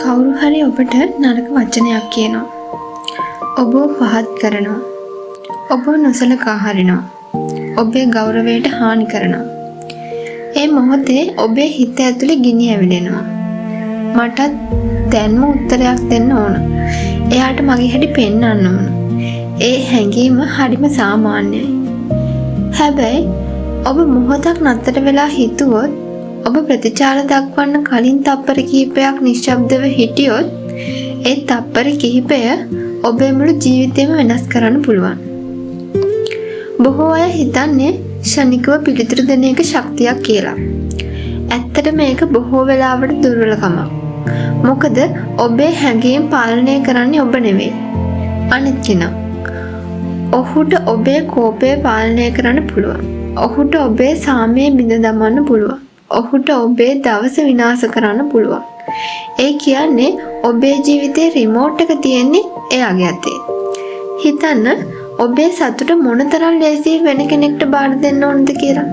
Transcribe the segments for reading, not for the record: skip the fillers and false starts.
කවුරු හරි ඔබට නරක වචනයක් කියනවා. ඔබව පහත් කරනවා. ඔබව නොසලකා හරිනවා. ඔබේ ගෞරවයට හානි කරනවා. ඒ මොහොතේ ඔබේ හිත ඇතුලේ ගිනි ඇවිලෙනවා. මටත් දැන්ම උත්තරයක් දෙන්න ඕන. එයාට මගේ හැටි පෙන්වන්න ඕන. ඒ හැඟීම හරිම සාමාන්‍යයි. හැබැයි ඔබ මොහොතක් නතර වෙලා හිතුවොත්, ඔබ ප්‍රතිචාර දක්වන්න කලින් තප්පර කිහිපයක් නිශ්ශබ්දව හිටියොත්, ඒ තප්පර කිහිපය ඔබේ මුළු ජීවිතේම වෙනස් කරන්න පුළුවන්. බොහෝ අය හිතන්නේ ශනිකව පිළිතුරු දෙන එක ශක්තියක් කියලා. ඇත්තට මේක බොහෝ වෙලාවට දුර්වලකමක්. මොකද ඔබේ හැඟීම් පාලනය කරන්නේ ඔබ නෙවෙයි, අනිත් කෙනා. ඔහුට ඔබේ කෝපය පාලනය කරන්න පුළුවන්. ඔහුට ඔබේ සාමය බිඳ දමන්න පුළුවන්. ඔහුට ඔබේ දවස විනාශ කරන්න පුළුවන්. ඒ කියන්නේ ඔබේ ජීවිතේ රිමෝට් එක තියෙන්නේ එයාගේ අතේ. හිතන්න, ඔබේ සතුට මොනතරම් ලේසියෙන් වෙන කෙනෙක්ට බාර දෙන්න ඕනද කියලා.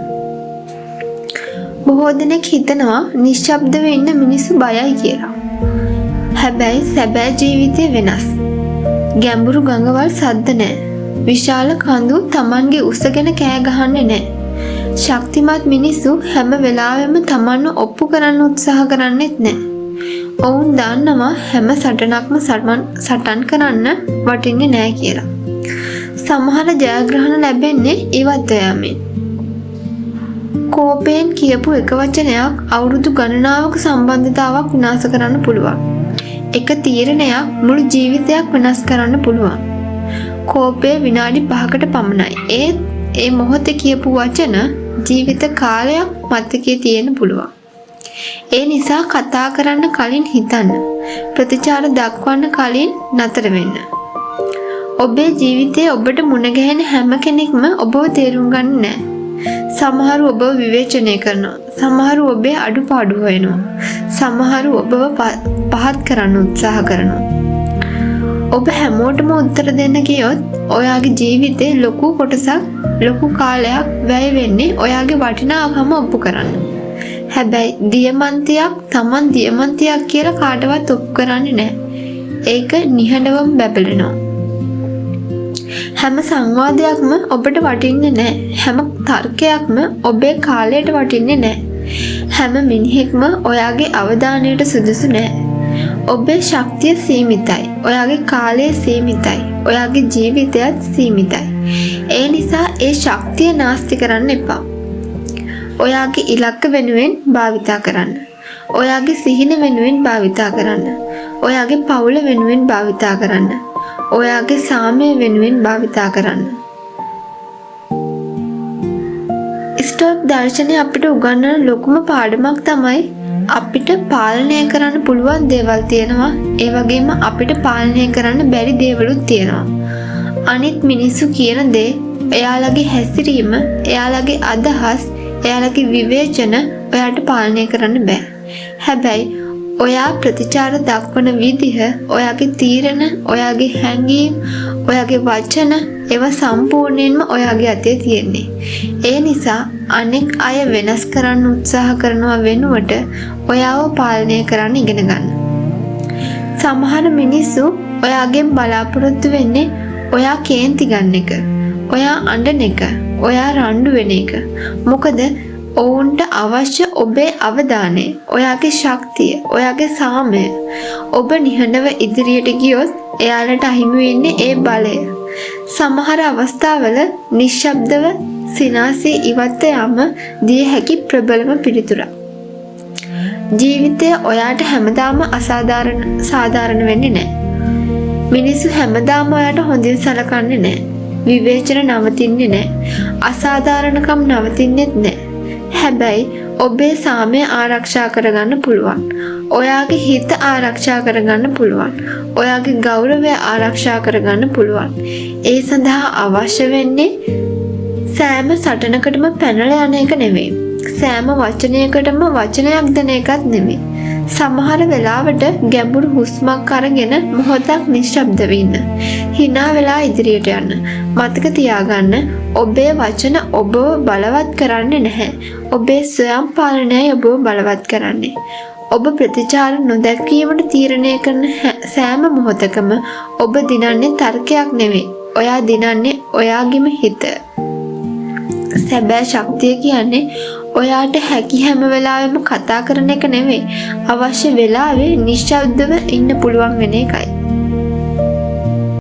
බොහෝ දෙනෙක් හිතනවා නිශ්ශබ්දව ඉන්න මිනිස්සු බයයි කියලා. හැබැයි සැබෑ ජීවිතේ වෙනස්. ගැඹුරු ගඟවල් සද්ද නැහැ. විශාල කඳු Tamanගේ උසගෙන කෑ ගහන්නේ නැහැ. ශක්තිමත් මිනිස්සු හැම වෙලාවෙම Tamanව ඔප්පු කරන්න උත්සාහ කරන්නේත් නැහැ. ඔවුන් දන්නවා හැම සටනක්ම සටන් කරන්න වටින්නේ නැහැ කියලා. සමහර ජයග්‍රහණ ලැබෙන්නේ ඉවත් යාමෙන්. කෝපයෙන් කියපු එක වචනයක් අවුරුදු ගණනාවක සම්බන්ධතාවක් විනාශ කරන්න පුළුවන්. එක තීරණයක් මුළු ජීවිතයක් වෙනස් කරන්න පුළුවන්. කෝපය විනාඩි 5කට පමණයි. ඒ මොහොතේ කියපු වචන ජීවිත කාලයක් මතකයේ තියෙන්න පුළුවන්. ඒ නිසා කතා කරන්න කලින් හිතන්න. ප්‍රතිචාර දක්වන්න කලින් නතර වෙන්න. ඔබේ ජීවිතයේ ඔබට මුණ ගැහෙන හැම කෙනෙක්ම ඔබව තේරුම් ගන්නේ නැහැ. සමහරු ඔබව විවේචනය කරනවා. සමහරු ඔබේ අඩුපාඩු හොයනවා. සමහරු ඔබව පහත් කරන්න උත්සාහ කරනවා. ඔබ හැමෝටම උත්තර දෙන්න ගියොත් ඔයාගේ ජීවිතේ ලොකු කොටසක්, ලොකු කාලයක් වැය වෙන්නේ ඔයාගේ වටිනාකම ඔප්පු කරන්න. හැබැයි දියමන්තියක් Taman දියමන්තියක් කියලා කාටවත් ඔප්පු කරන්නේ නැහැ. ඒක නිහඬවම බබලනවා. හැම සංවාදයක්ම ඔබට වටින්නේ නැහැ. හැම තර්කයක්ම ඔබේ කාලයට වටින්නේ නැහැ. හැම මිනිහෙක්ම ඔයාගේ අවධානයට සුදුසු නැහැ. ඔබේ ශක්තිය සීමිතයි. ඔයාගේ කාලය සීමිතයි. ඔයාගේ ජීවිතයත් සීමිතයි. ඒ නිසා ඒ ශක්තිය නාස්ති කරන්න එපා. ඔයාගේ ඉලක්ක වෙනුවෙන් භාවිතා කරන්න. ඔයාගේ සිහින වෙනුවෙන් භාවිතා කරන්න. ඔයාගේ පවුල වෙනුවෙන් භාවිතා කරන්න. ඔයාගේ සාමය වෙනුවෙන් භාවිතා කරන්න. ස්ටොක් දර්ශනය අපිට උගන්වන ලොකුම පාඩමක් තමයි අපිට පාලනය කරන්න පුළුවන් දේවල් තියෙනවා. ඒ වගේම අපිට පාලනය කරන්න බැරි දේවලුත් තියෙනවා. අනිත් මිනිස්සු කියන දේ, එයාලගේ හැසිරීම, එයාලගේ අදහස්, එයාලගේ විවේචන ඔයාට පාලනය කරන්න බෑ. හැබැයි ඔයා ප්‍රතිචාර දක්වන විදිහ, ඔයාගේ තීරණ, ඔයාගේ හැඟීම්, ඔයාගේ වචන, ඒවා සම්පූර්ණයෙන්ම ඔයාගේ අතේ තියෙන්නේ. ඒ නිසා අනෙක් අය වෙනස් කරන්න උත්සාහ කරනවා වෙනුවට ඔයාව පාලනය කරන්න ඉගෙන ගන්න. සමහර මිනිස්සු ඔයාගෙන් බලාපොරොත්තු වෙන්නේ ඔයා කේන්ති ගන්න එක, ඔයා අඬන එක, ඔයා රණ්ඩු වෙන එක. මොකද ඔවුන්ට අවශ්‍ය ඔබේ අවධානය, ඔයාගේ ශක්තිය, ඔයාගේ සාමය. ඔබ නිහඬව ඉදිරියට ගියොත් එයාලට අහිමි වෙන්නේ ඒ බලය. සමහර අවස්ථාවල නිශ්ශබ්දව සිනාසේ ඉවත් යාම දිය හැකි ප්‍රබලම පිළිතුරක්. ජීවිතය ඔයාට හැමදාම සාධාරණ වෙන්නේ නැහැ. මිනිස්සු හැමදාම ඔයාට හොඳින් සලකන්නේ නැහැ. විවේචන නවතින්නේ නැහැ. අසාධාරණකම් නවතින්නේත් නැහැ. හැබැයි ඔබේ සාමය ආරක්ෂා කරගන්න පුළුවන්. ඔයාගේ හිත ආරක්ෂා කරගන්න පුළුවන්. ඔයාගේ ගෞරවය ආරක්ෂා කරගන්න පුළුවන්. ඒ සඳහා අවශ්‍ය වෙන්නේ සෑම සටනකටම පැනලා යන එක නෙවෙයි. සෑම වචනයකටම වචනයක් දෙන එකත් නෙවෙයි. සමහර වෙලාවට ගැඹුරු හුස්මක් අරගෙන මොහොතක් නිශ්ශබ්දව ඉන්න. hina වෙලා ඉදිරියට යන්න. මතක තියාගන්න, ඔබේ වචන ඔබව බලවත් කරන්නේ නැහැ. ඔබේ ස්වයං පාලනයයි ඔබව බලවත් කරන්නේ. ඔබ ප්‍රතිචාර නොදැක්වීමට තීරණය කරන සෑම මොහොතකම ඔබ දිනන්නේ තර්කයක් නෙවෙයි. ඔයා දිනන්නේ ඔයාගේම හිත. සැබෑ ශක්තිය කියන්නේ ඔයාට හැකි හැම වෙලාවෙම කතා කරන එක නෙවෙයි. අවශ්‍ය වෙලාවේ නිශ්ශබ්දව ඉන්න පුළුවන් වෙන එකයි.